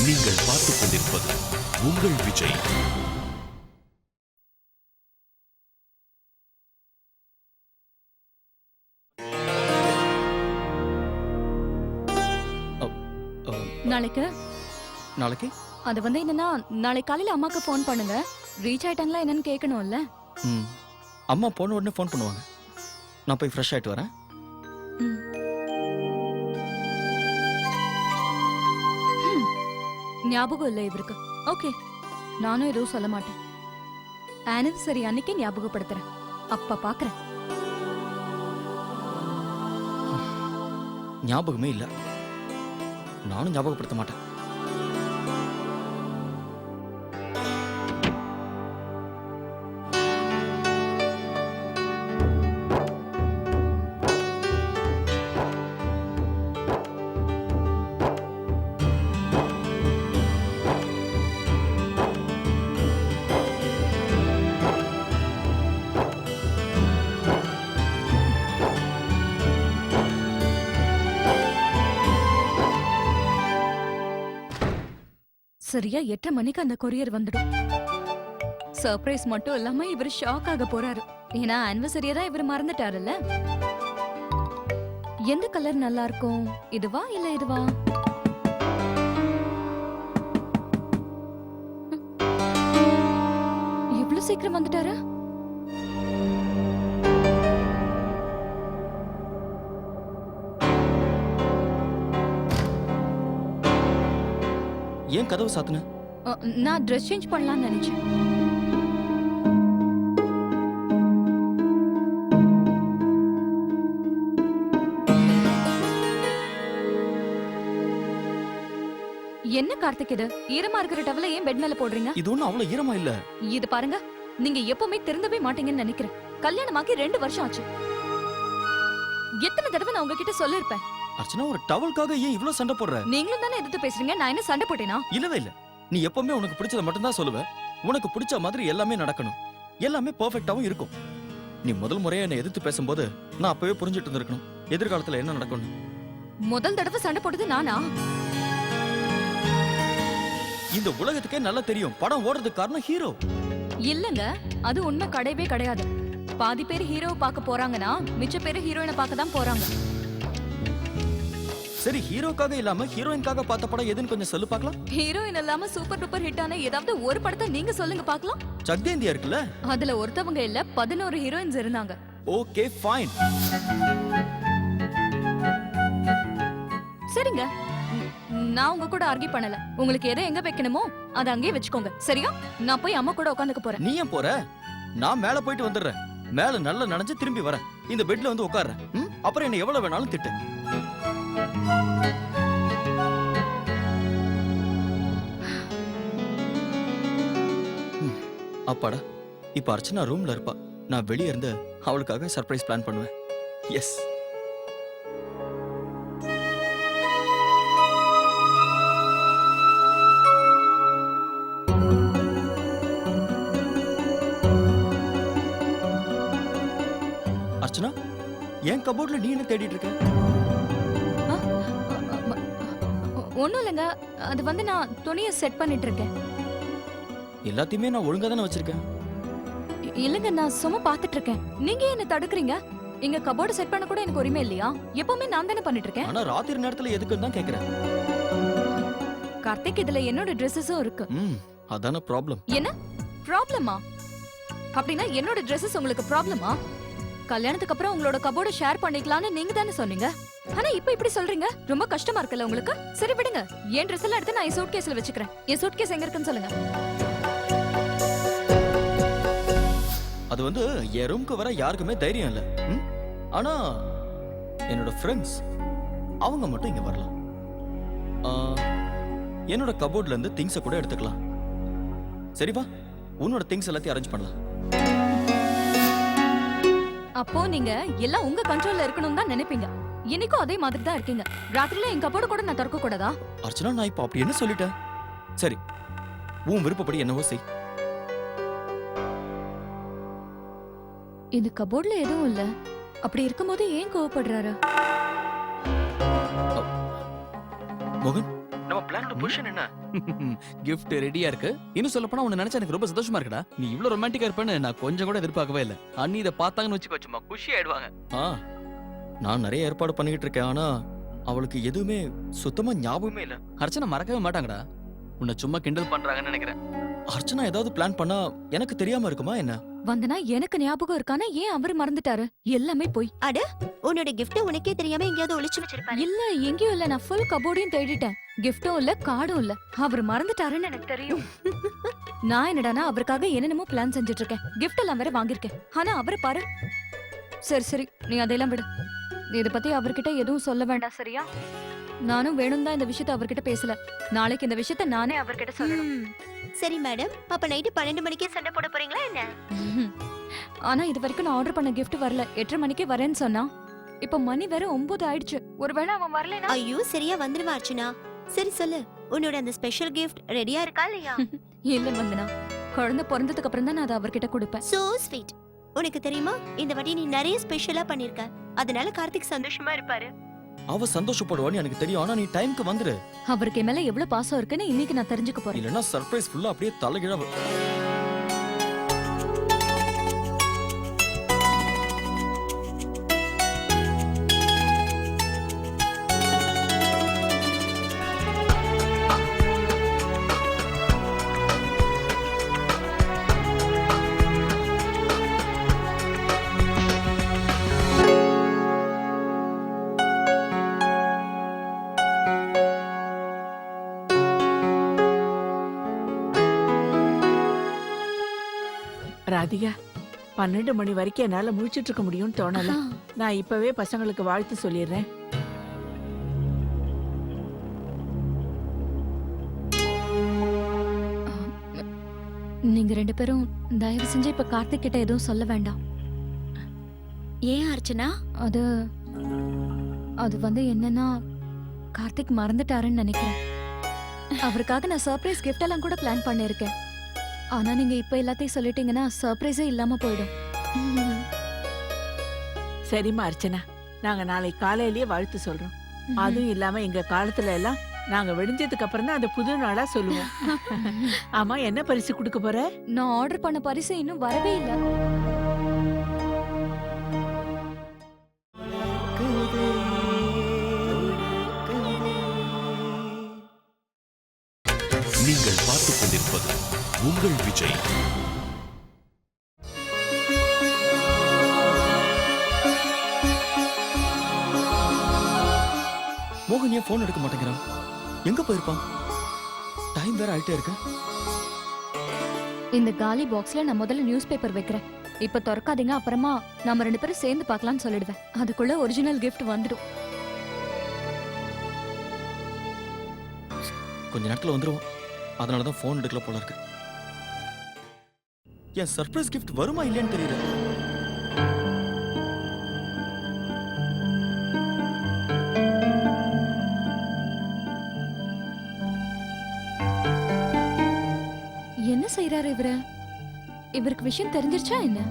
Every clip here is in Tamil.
நீங்கள் பார்த்துக் கொண்டிருப்பது உங்கள் விஜய். நாளைக்கு அது வந்து என்னன்னா, நாளைக்கு காலையில அம்மாக்கு ஃபோன் பண்ணுங்க. ரீச் ஆயிட்டாங்களா என்னன்னு கேட்கணும்ல. அம்மா போன உடனே ஃபோன் பண்ணுவாங்க. நான் போய் ஃப்ரெஷ் ஆயிட்டு வரேன். ஞாபகம் இல்லை இவருக்கு. ஓகே, நானும் எதுவும் சொல்ல மாட்டேன். ஆனிவர்சரி அன்னைக்கே ஞாபகப்படுத்துறேன். அப்ப பாக்குறேன். ஞாபகமே இல்ல. நானும் ஞாபகப்படுத்த மாட்டேன். சரியா 8:30 மணிக்கு அந்த கொரியர் வந்துடும். சர்ப்ரைஸ் மட்டும் இல்லாம இவர் ஷாக் ஆக போறாரு. ஏன்னா ஆனிவர்சரியை தான் இவர் மறந்துட்டாருல்ல. எந்த கலர் நல்லா இருக்கும்? இதுவா இல்ல இதுவா? இவ்வளவு சீக்கிரம் வந்துட்டாரு. ஏன் கதவு சாத்துன? நான் ட்ரெஸ் சேஞ்ச் பண்ணலாம்னு நினைச்சேன். என்ன கார்த்திக் இது? ஈரமா இருக்கிற டவலை ஏன் பெட் மேல போடுறீங்க? இது ஒண்ணும் அவ்வளவு ஈரமா இல்ல. இது பாருங்க, நீங்க எப்பவுமே திருந்தவே மாட்டீங்கன்னு நினைக்கிறேன். கல்யாணமாக்கி 2 வருஷம் ஆச்சு. எத்தனை தடவை நான் உங்ககிட்ட சொல்லிருப்பேன். அர்ச்சனா, ஒரு டவலுக்காக ஏன் இவ்ளோ சண்டை போடுற? நீங்களும் தானே எதிர்த்து பேசுறீங்க. நான் என்ன சண்டை போட்டேனா? இல்லவே இல்ல. நீ எப்பவுமே உனக்கு பிடிச்சத மட்டும் தான் சொல்லுவ. உனக்கு பிடிச்ச மாதிரி எல்லாமே நடக்கணும். எல்லாமே பெர்ஃபெக்ட்டாவும் இருக்கும். நீ முதல் முறையா என்ன எதிர்த்து பேசும்போது நான் அப்பவே புரிஞ்சிட்டு இருந்திருக்கணும் எதிர்காலத்துல என்ன நடக்கும்னு. முதல் தடவை சண்டை போட்டது நானா? இந்த உலகத்துக்கே நல்லா தெரியும் படம் ஓடுறதுக்கு காரணம் ஹீரோ. இல்லங்க, அது உண்மை கிடையவே கிடையாது. பாதி பேர் ஹீரோவை பார்க்க போறாங்கன்னா மிச்ச பேர் ஹீரோயினை பார்க்க தான் போறாங்க. சரி, ஹீரோக்காக இல்லாம ஹீரோயின்காக பார்த்த படம் எதுன்னு கொஞ்சம் சொல்லு பார்க்கலாம். ஹீரோயின் இல்லாம சூப்பர் டூப்பர் ஹிட் ஆன ஏதாவது ஒரு படத்தை நீங்க சொல்லுங்க பார்க்கலாம். சக்தேந்தியா இருக்குல்ல, அதுல ஒருத்தவங்க இல்ல 11 ஹீரோயின்ஸ் இருந்தாங்க. Okay fine. சரிங்க, நான் உங்க கூட ஆர்கியூ பண்ணல. உங்களுக்கு எதை எங்க வைக்கணுமோ அதை அங்கேயே வச்சுக்கோங்க. சரியா? நான் போய் அம்மா கூட உட்காந்துக்க போறேன். நீ ஏன் போற? நான் மேல போயிட்டு வந்துடுறேன். மேல நல்லா நனைஞ்சு திரும்பி வரேன். இந்த பெட்ல வந்து உட்கார்றேன். அப்புறம் என்ன எவ்வளவு வேணாலும் திட்டு. அப்பாடா, இப்ப அர்ச்சனா ரூம்ல இருப்பா. நான் வெளியே இருந்து அவளுக்காக சர்ப்ரைஸ் பிளான் பண்ணுவேன். எஸ். அர்ச்சனா, என் கபோர்ட்ல நீ என்ன தேடிட்டு இருக்க? ஒண்ணும் இல்லைங்க, அது வந்து நான் துணியை செட் பண்ணிட்டு இருக்கேன். எல்லாத்தையுமே நான் ஒழுங்கா தானே வச்சிருக்கேன். இல்லங்க, நான் சும்மா பாத்துட்டு இருக்கேன். நீங்க என்ன தடுக்குறீங்க? இங்க கபோர்டு செட் பண்ண கூட எனக்கு உரிமை இல்லையா? எப்பவுமே நான் தானே பண்ணிட்டு இருக்கேன். ஆனா ராத்திரி நேரத்துல எதுக்குன்னு தான் கேக்குறேன். கார்த்திக், இதுல என்னோட ட்ரெஸ்ஸஸும் இருக்கு. அதான ப்ராப்ளம். என்ன ப்ராப்ளமா? அப்படின்னா என்னோட ட்ரெஸ்ஸஸ் உங்களுக்கு ப்ராப்ளமா? கல்யாணத்துக்கு அப்புறம் உங்களோட கபோர்டு ஷேர் பண்ணிக்கலாம்னு நீங்க தானே சொன்னீங்க. ஆனா இப்ப இப்படி சொல்றீங்க. ரொம்ப கஷ்டமா இருக்குல்ல உங்களுக்கு? சரி விடுங்க, என் ட்ரெஸ் எல்லாம் எடுத்து நான் என் சூட்கேஸ்ல வச்சுக்கிறேன். என் சூட்கேஸ் எங்க இருக்குன்னு சொல்லுங்க. அது வந்து என் ரூம்க்கு வர யாருக்குமே தைரியம் இல்ல. ஆனா என்னோட ஃப்ரெண்ட்ஸ் அவங்க மட்டும் இங்க வரலாம். என்னோட கபோர்ட்ல இருந்து திங்ஸை கூட எடுத்துக்கலாம். சரிப்பா, உன்னோட திங்ஸ் எல்லாத்தையும் அரேஞ்ச் பண்ணலாம். அப்போ நீங்க எல்லாம் உங்க கண்ட்ரோல்ல இருக்கணும் தான் நினைப்பீங்க. இன்னைக்கும் அதே மாதிரி தான் இருக்கீங்க. ராத்திரில என் கபோர்டு கூட நான் திறக்க கூடாதா? அர்ச்சனா, நான் இப்ப அப்படி என்ன சொல்லிட்டேன்? சரி, உன் விருப்பப்படி என்னவோ செய். இந்த கபோர்ட்ல எதுவும் இல்ல. அப்படி இருக்கும்போது ஏன் கோவப்படுறாரு? மோகன், நம்ம பிளானோட பொசிஷன் என்ன? கிஃப்ட் ரெடியா இருக்கு. இன்னும் சொல்ல போனா உன்னை நினைச்சா எனக்கு ரொம்ப சந்தோஷமா இருக்குடா. நீ இவ்ளோ ரொமான்டிக்கா இருப்பேன்னு நான் கொஞ்சம் கூட எதிர்பார்க்கவே இல்ல. அண்ணி இத பார்த்தாங்கன்னு வச்சுக்கோ சும்மா குஷி ஆயிடுவாங்க. நான் நிறைய ஏற்பாடு பண்ணிக்கிட்டு இருக்கேன், ஆனா அவளுக்கு எதுவுமே சுத்தமா ஞாபகமே இல்ல. அர்ச்சனா மறக்கவே மாட்டாங்கடா. உன்னை சும்மா கிண்டல் பண்றாங்கன்னு நினைக்கிறேன். அர்ச்சனா ஏதாவது பிளான் பண்ணா எனக்கு தெரியாம இருக்குமா என்ன? வந்தனா எனக்கு ஞாபகம் இருக்கானா ஏன் அவர் மறந்துட்டாரு? எல்லாமே போய். உன்னோட gift உனக்கே தெரியாம எங்கயாவது ஒளிச்சு வச்சிருப்பாரு. இல்ல எங்கேயும் இல்ல, நான் ஃபுல் கபோர்டையும் தேடிட்டேன். கிஃப்டும் இல்ல கார்டும் இல்ல. அவர் மறந்துட்டாருன்னு எனக்கு தெரியும். நான் என்னடானா அவருக்காக என்னென்னமோ பிளான் செஞ்சுட்டு இருக்கேன். கிஃப்ட் எல்லாம் வேற வாங்கியிருக்கேன். ஆனா அவரை பாரு. சரி சரி நீ அதையெல்லாம் விடு. இத பத்தி அவர்கிட்ட எதுவும் சொல்ல வேண்டாம், சரியா? நானும் வேணும் தான் இந்த விஷயத்தை அவர்கிட்ட பேசல. நாளைக்கு இந்த விஷயத்தை நானே அவர்கிட்ட சொல்லணும். சரி மேடம், அப்ப நைட்டு 12 மணிக்கே சண்டை போட போறீங்களா என்ன? ஆனா இது வரைக்கும் நான் ஆர்டர் பண்ண gift வரல. 8:30 மணிக்கே வரேன்னு சொன்னா. இப்ப மணி வேற 9 ஆயிடுச்சு. ஒருவேளை அவன் வரலனா? ஐயோ சரியா வந்துருவா அர்ச்சனா. சரி சொல்லு, உன்னோட அந்த ஸ்பெஷல் gift ரெடியா இருக்கா இல்லையா? இல்ல வந்தனா. குழந்தை பிறந்ததுக்கு அப்புறம் தான் நான் அதை அவர்கிட்ட கொடுப்பேன். So sweet. உனக்கு தெரியுமா இந்த வாட்டி நீ நிறைய ஸ்பெஷலா பண்ணிருக்க. அதனால கார்த்திக் சந்தோஷமா இருப்பாரு. அவ சந்தோஷப்படுவான்னு எனக்கு தெரியும், ஆனா நீ டைம்க்கு வந்துரு. அவருக்கு என் மேல எவ்வளவு பாசம் இருக்குன்னு இன்னைக்கு நான் தெரிஞ்சுக்க போறேன். இல்லனா சர்ப்ரைஸ் ஃபுல்லா அப்படியே தலைகீழா ராதிகா, 12 மணி வரைக்கும் என்னால முழிச்சிட்டு இருக்க முடியும்னு தோணல. நான் இப்பவே பசங்களுக்கு வாழ்த்து சொல்லிடுறேன். நீங்க ரெண்டு பேரும் தயவு செஞ்சு இப்ப கார்த்திக் கிட்ட எதுவும் சொல்ல வேண்டாம். ஏன் அர்ச்சனா? அது அது வந்து என்னன்னா கார்த்திக் மறந்துட்டாருன்னு நினைக்கிறேன். அவருக்காக நான் சர்ப்ரைஸ் கிஃப்ட் எல்லாம் கூட பிளான் பண்ணிருக்கேன். ஆனா நீங்க இப்ப எல்லாத்தையும் சொல்லிட்டீங்கன்னா சர்ப்ரைஸே இல்லாம போயிடும். சரிம்மா அர்ச்சனா, நாங்க நாளைக்கு காலையிலேயே வாழ்த்து சொல்றோம். அதுவும் இல்லாம எங்க காலத்துல எல்லாம் நாங்க வெடிஞ்சதுக்கு அப்புறம் தான் அந்த புது நாளா சொல்லுவோம். ஆமா, என்ன பரிசு கொடுக்க போற? நான் ஆர்டர் பண்ண பரிசு இன்னும் வரவே இல்ல. நீங்கள் பார்த்துக் கொண்டிருப்பது உங்கள் விஜய். மோகன் ஏன் போன் எடுக்க மாட்டேங்கிறான்? எங்க போயிருப்பான்? டைம் வேற ஆயிட்டே இருக்கு. இந்த காலி பாக்ஸ்ல நான் முதல்ல நியூஸ் பேப்பர் வைக்கிறேன். இப்ப திறக்காதீங்க, அப்புறமா நாம ரெண்டு பேரும் சேர்ந்து பார்க்கலாம்னு சொல்லிடுவேன். அதுக்குள்ள ஒரிஜினல் கிஃப்ட் வந்துடும். கொஞ்ச நேரத்துல வந்துருவோம். அதனாலதான் போன் எடுக்கல போல இருக்கு. என் சர்ப்ரைஸ் கிஃப்ட் வருமா இல்லையான்னு தெரியல. என்ன செய்யறாரு இவரு? இவருக்கு விஷயம் தெரிஞ்சிருச்சா என்ன?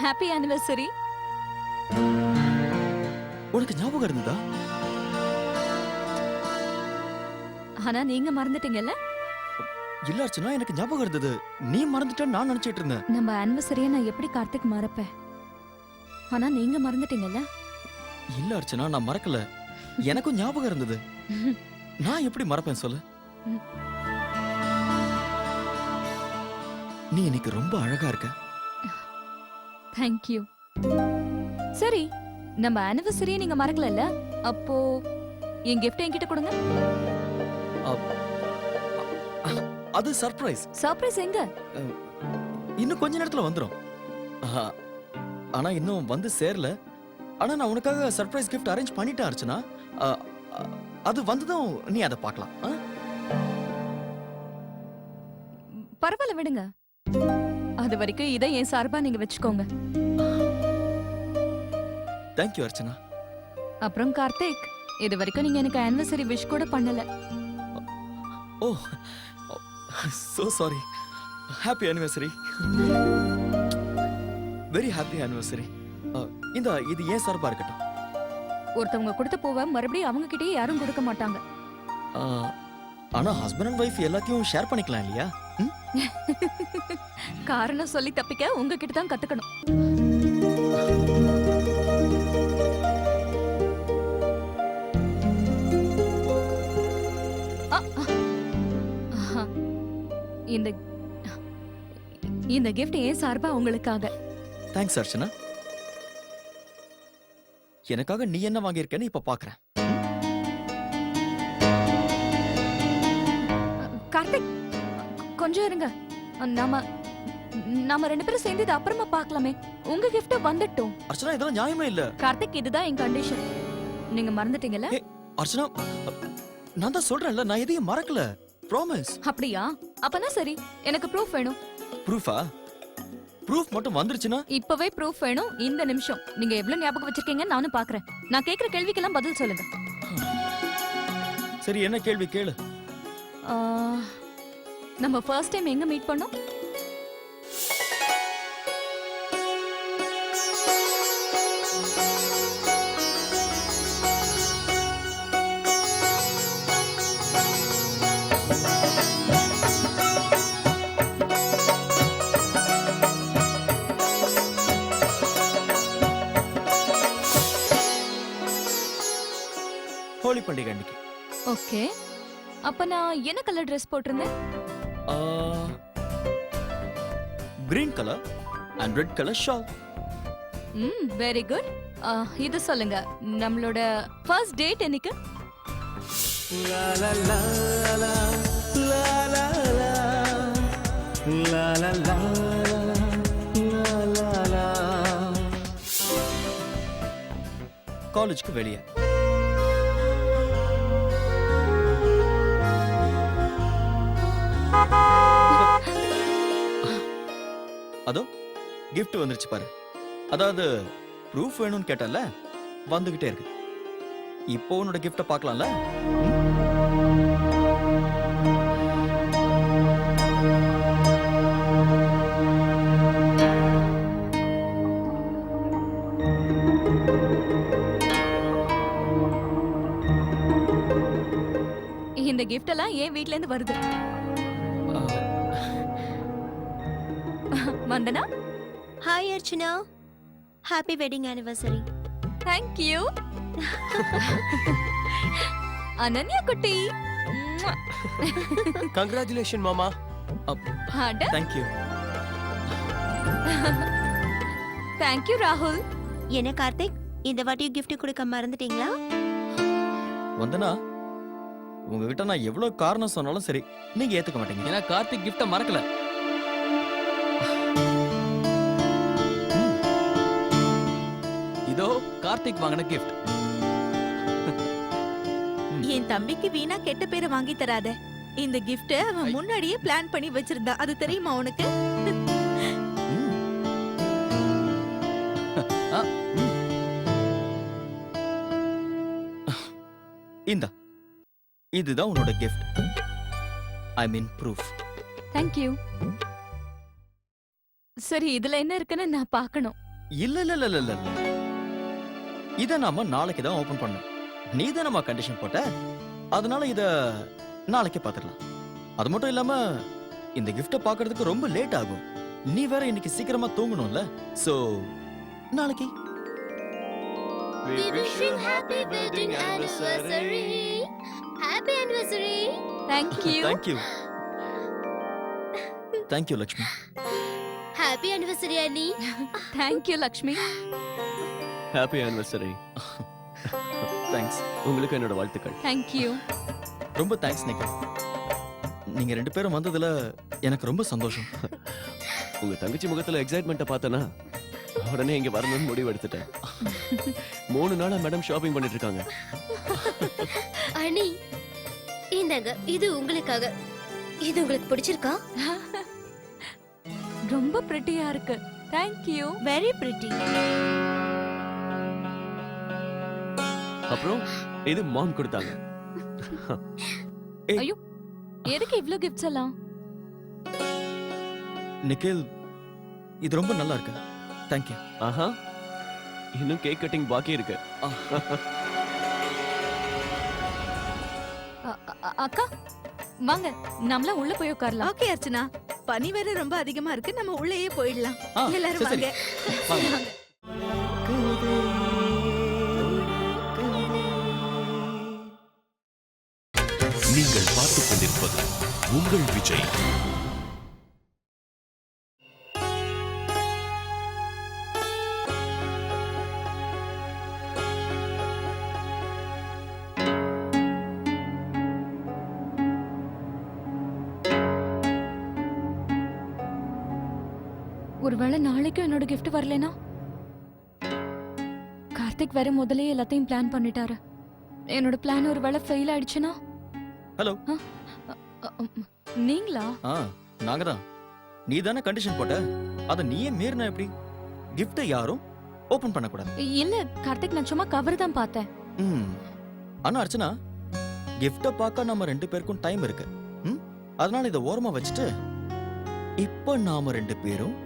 Happy anniversary. உனக்கு ஞாபகம் இருந்ததா? ஆனா நீங்க மறந்துட்டீங்கல்ல? இல்ல அர்ச்சனா, எனக்கு ஞாபகம் இருந்தது. நீ மறந்துட்டேன்னு நான் நினைச்சிட்டு இருந்தேன். நம்ம ஆனிவர்சரியை நான் எப்படி கார்த்திக் மறப்பேன்? ஆனா நீங்க மறந்துட்டீங்கல்ல? இல்ல அர்ச்சனா, நான் மறக்கல. எனக்கும் ஞாபகம் இருந்தது. நான் எப்படி மறப்பேன் சொல்லு? நீ இன்னைக்கு ரொம்ப அழகா இருக்க. Thank you. சரி, நம்ம ஆனிவர்சரியை நீங்க மறக்கலல்ல? அப்போ என் gift என்கிட்ட கொடுங்க. அது சர்ப்ரைஸ். சர்ப்ரைஸ் எங்க? இன்னும் கொஞ்ச நேரத்துல வந்துரும். ஆனா இன்னும் வந்து சேரல. ஆனா நான் உனக்காக சர்ப்ரைஸ் கிஃப்ட் அரேஞ்ச் பண்ணிட்டேன் அர்ச்சனா. அது வந்ததும் நீ அதை பார்க்கலாம். பரவாயில்ல விடுங்க. அது வரைக்கும் இதை என் சார்பா நீங்க வச்சுக்கோங்க. தேங்க்யூ அர்ச்சனா. அப்புறம் கார்த்திக், இது வரைக்கும் நீங்க எனக்கு ஆனிவர்சரி விஷ் கூட பண்ணல. Oh so sorry. Happy anniversary. Very happy anniversary. இது ஏன் சார்பா இருக்கட்டும். ஒருத்தவங்க கொடுத்த பூவை மறுபடியும் அவங்க கிட்டயே யாரும் கொடுக்க மாட்டாங்க. ஆனா ஹஸ்பண்ட் அண்ட் ஒய்ஃப் எல்லாத்தையும் ஷேர் பண்ணிக்கலாம் இல்லையா? காரணம் சொல்லி தப்பிக்க உங்ககிட்ட தான் கத்துக்கணும். இந்த இந்த gift ஏன் சார்பா உங்களுக்காக. தேங்க்ஸ் அர்ச்சனா. எனக்காக நீ என்ன வாங்கியிருக்கேன்னு இப்ப பாக்குறேன். கார்த்திக், கொஞ்சம் இருங்க. நாம நாம ரெண்டு பேரும் சேர்ந்து இது அப்புறமா பார்க்கலாமே. உங்க gift வந்துட்டோம். அர்ச்சனா இதெல்லாம் நியாயமே இல்ல. கார்த்திக், இதுதான் என் கண்டிஷன். நீங்க மறந்துட்டீங்கல்ல? அர்ச்சனா, நான் தான் சொல்றேன்ல, நான் எதையும் மறக்கல. ப்ராமிஸ். அப்படியா? அப்பனா சரி, எனக்கு ப்ரூஃப் வேணும். ப்ரூஃபா? ப்ரூஃப் மட்டும் வந்துருச்சுனா? இப்பவே ப்ரூஃப் வேணும், இந்த நிமிஷம். நீங்க எவ்வளவு ஞாபகம் வச்சிருக்கீங்க நானும் பாக்குறேன். நான் கேக்குற கேள்விக்கெல்லாம் பதில் சொல்லுங்க. சரி, என்ன கேள்வி கேளு. ஆ, நம்ம ஃபர்ஸ்ட் டைம் எங்க மீட் பண்ணோம்? ஹோலி பண்டிகை அன்னைக்கு. ஓகே. அப்ப நான் என்ன கலர் Dress போட்டிருந்தேன்? Green colour and red colour shawl. Very good. இது சொல்லுங்க, நம்மளோட ஃபர்ஸ்ட் டேட் என்னைக்கு? காலேஜ்க்கு வெளியே. அதோ gift வந்துருச்சு பாரு. அதாவது ப்ரூஃப் வேணும்னு கேட்டல, வந்துகிட்டே இருக்கு. இப்போ உன்னோட gift-அ பார்க்கலாம்ல? இந்த gift எல்லாம் ஏன் வீட்ல இருந்து வருது? Vandana, hi Archana, happy wedding anniversary. thank you. Ananya குட்டி. கங்க்ராச்சுலேஷன் மாமா. அட, Thank you. thank you ராகுல். என்ன கார்த்திக், இந்த வாட்டியும் gift கொடுக்க மறந்துட்டீங்களா? வந்தனா, உங்ககிட்ட நான் எவ்வளவு காரணம் சொன்னாலும் சரி, நீங்க ஏத்துக்க மாட்டீங்க. ஏன்னா கார்த்திக் கிஃப்ட மறக்கல. இதோ கார்த்திக் வாங்கின கிஃப்ட். என் தம்பிக்கு வீணா கெட்ட பேரை வாங்கி தராத. இந்த கிஃப்ட் அவன் முன்னாடியே பிளான் பண்ணி வச்சிருந்தா. அது தெரியுமா உனக்கு? இந்தா, இதுதான் உன்னோட gift. I mean proof. thank you. சரி, இதுல என்ன இருக்குன்னு நான் பார்க்கணும். இல்ல இல்ல இல்ல இல்ல இல்ல. இத நாம நாளைக்கு தான் ஓபன் பண்ணோம். நீ தான் நம்ம கண்டிஷன் போட்ட, அதனால இத நாளைக்கு பாத்துடலாம். அது மட்டும் இல்லாம இந்த gift-அ பார்க்கிறதுக்கு ரொம்ப லேட் ஆகும். நீ வேற இன்னைக்கு சீக்கிரமா தூங்கணும்ல, சோ நாளைக்கு. We wish you happy wedding anniversary. Happy anniversary. thank you. Thank you. Thank you Lakshmi. Happy anniversary Annie. thank you Lakshmi. Happy anniversary. Thanks. உங்களுக்கு என்னோட வாழ்த்துக்கள். thank you. ரொம்ப தேங்க்ஸ் நிக்கா. நீங்க ரெண்டு பேரும் வந்ததுல எனக்கு ரொம்ப சந்தோஷம். உங்க தங்கச்சி முகத்துல எக்ஸைட்மெண்ட்டை பார்த்தனா உடனே இங்க வரணும்னு முடிவு எடுத்துட்டேன். 3 நாளா மேடம் ஷாப்பிங் பண்ணிட்டு இருக்காங்க. Annie, இந்தாங்க, இது உங்களுக்காக. இது உங்களுக்கு பிடிச்சிருக்கா? ரொம்ப பிரிட்டியா இருக்கு. Thank you. Very pretty. அப்புறம் இது மாம் கொடுத்தாங்க. எதுக்கு இவ்ளோ கிஃப்ட்ஸ் எல்லாம்? நிக்கில், இது ரொம்ப நல்லா இருக்கு. தேங்க்யூ. ஆஹா, இன்னும் கேக் கட்டிங் பாக்கி இருக்கு. அக்கா வாங்க, நம்மள உள்ள போய் உட்காரலாம். ஓகே அர்ச்சனா, பனி வேற ரொம்ப அதிகமா இருக்கு, நம்ம உள்ளேயே போயிடலாம். ஆ, எல்லாரும் சரி, வாங்க. வாங்க. நீங்கள் பார்த்துக் கொண்டிருப்பது உங்கள் விஜய். ஒருவேளை நாளைக்கும் என்னோட gift வரலனா? கார்த்திக் வேற முதல்லயே எல்லாத்தையும் பிளான் பண்ணிட்டாரு. என்னோட பிளான் ஒருவேளை ஃபெயில் ஆயிடுச்சுனா? ஹலோ. நீங்களா? நாங்க தான். நீ தானே கண்டிஷன் போட்ட, அத நீயே மீறினா எப்படி? கிஃப்ட் யாரும் ஓபன் பண்ண கூடாது. இல்ல கார்த்திக், நான் சும்மா கவர் தான் பார்த்தேன். ஆனா அர்ச்சனா, கிஃப்ட பார்க்க நம்ம 2 பேருக்கும் டைம் இருக்கு. அதனால இத ஓரமா வச்சுட்டு இப்ப நாம 2 பேரும்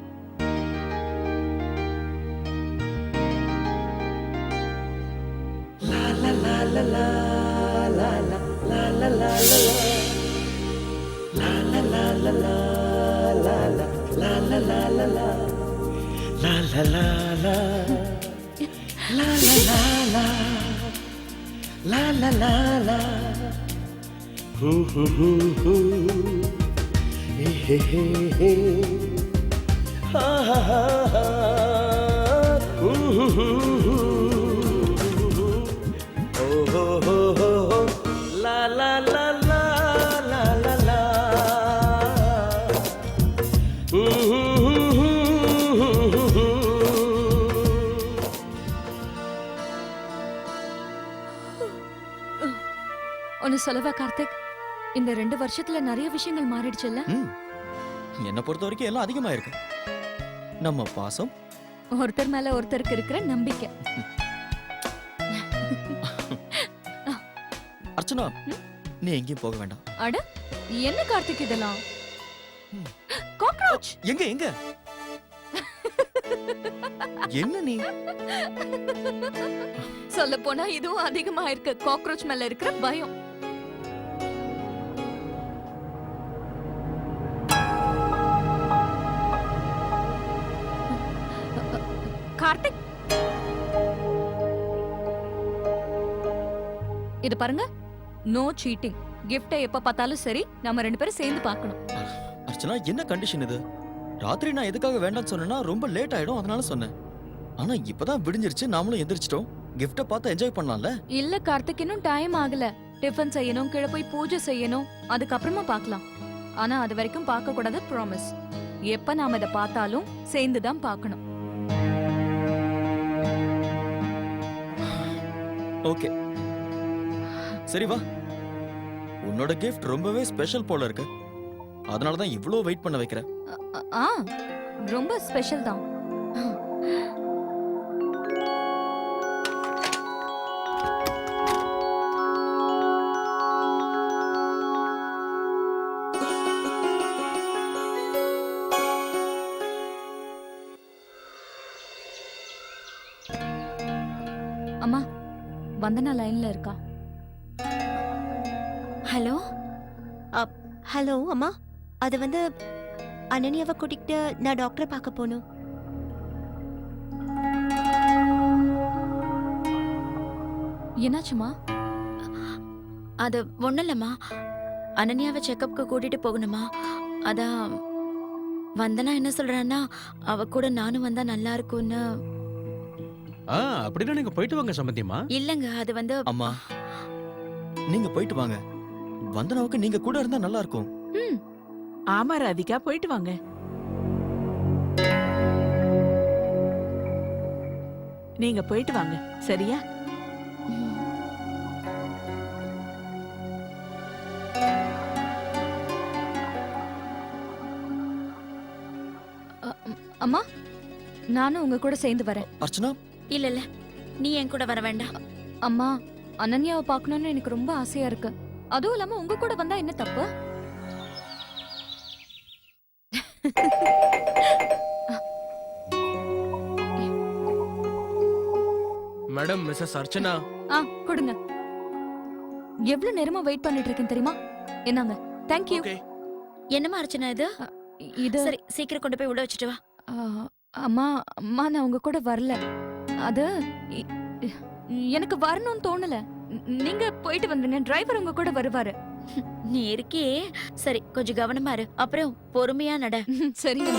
ஒன்னு சொல்லவா கார்த்திக், இந்த 2 வருஷத்துல நிறைய விஷயங்கள் மாறிடுச்சுல்ல? என்ன பொறுத்த வரைக்கும் எல்லாம் அதிகமா இருக்கு. நம்ம பாசம், ஒருத்தர் மேல ஒருத்தருக்கு இருக்கிற நம்பிக்கை. அர்ச்சனா, நீ எங்கேயும் போக வேண்டாம். அட என்ன கார்த்திக் இதெல்லாம்? காக்ரோச் எங்க எங்க? என்ன நீ? சொல்ல போனா இதுவும் அதிகமா இருக்கு, காக்ரோச் மேல இருக்கிற பயம். கார்த்திக், இது பாருங்க, நோ சீட்டிங். கிஃப்டை எப்ப பார்த்தாலும் சரி, நம்ம 2 பேரும் சேர்ந்து பார்க்கணும். அர்ச்சனா, என்ன கண்டிஷன் இது? ராத்திரி நான் எதுக்காக வேண்டாம்னு சொன்னேன்னா ரொம்ப லேட் ஆயிடும், அதனால சொன்னேன். ஆனா இப்பதான் விடிஞ்சிருச்சு, நாமளும் எந்திரிச்சிட்டோம். கிஃப்ட பார்த்து என்ஜாய் பண்ணலாம்ல? இல்ல கார்த்திக், இன்னும் டைம் ஆகல. டிஃபன் செய்யணும், கீழே போய் பூஜை செய்யணும், அதுக்கப்புறமா பார்க்கலாம். ஆனா அது வரைக்கும் பார்க்க கூடாது, ப்ராமிஸ். எப்ப நாம இதை பார்த்தாலும் சேர்ந்து தான் பார்க்கணும். ஓகே, சரி வா. உன்னோட கிஃப்ட் ரொம்பவே ஸ்பெஷல் போல இருக்கு, அதனால தான் இவ்ளோ வெயிட் பண்ண வைக்கிறேன். ரொம்ப ஸ்பெஷல் தான். அம்மா, வந்தனா லைன்ல இருக்கா? ஹலோ. ஹலோ அம்மா, அது வந்து அனன்யாவை கூட்டிகிட்டு நான் டாக்டரை பார்க்க போகணும். என்னாச்சுமா? அது ஒண்ணும் இல்லம்மா, அனன்யாவை செக்கப்க்கு கூட்டிட்டு போகணுமா? அதான் வந்தனா என்ன சொல்றான்னா, அவ கூட நானும் வந்தா நல்லா இருக்கும்னு. அப்படின்னா நீங்க போயிட்டு வாங்க சம்பந்தியம்மா. இல்லங்க, அது வந்து அம்மா, நீங்க போயிட்டு வாங்க. வந்தனாவுக்கு நீங்க கூட இருந்தா நல்லா இருக்கும். ஆமா ராதிகா, போயிட்டு வாங்க. நீங்க போயிட்டு வாங்க, சரியா? அம்மா நானும் உங்க கூட சேர்ந்து வரேன். அர்ச்சனா இல்ல இல்ல நீ என் கூட வர வேண்டாம். அம்மா அனன்யாவை பார்க்கணும்னு எனக்கு ரொம்ப ஆசையா இருக்கு. அதுவும் இல்லாம உங்க கூட வந்தா என்ன தப்பு? Madam Mrs Archana. கொடுங்க. எவ்வளவு நேரமா வெயிட் பண்ணிட்டு இருக்கேன் தெரியுமா? என்னங்க? Thank you. ஓகே. என்னம்மா அர்ச்சனா இது? இது சரி சீக்கிரம் கொண்டு போய் உள்ள வச்சுட்டு வா. அம்மா அம்மா நான் உங்க கூட வரல. அது இ- எனக்கு வரணும்னு தோணல. நீங்க போயிட்டு வந்துருங்க. டிரைவர் உங்க கூட வருவாரு. நீ இருக்கியே. சரி கொஞ்சம் கவனமா இரு. அப்புறம் பொறுமையா நட. சரிங்க.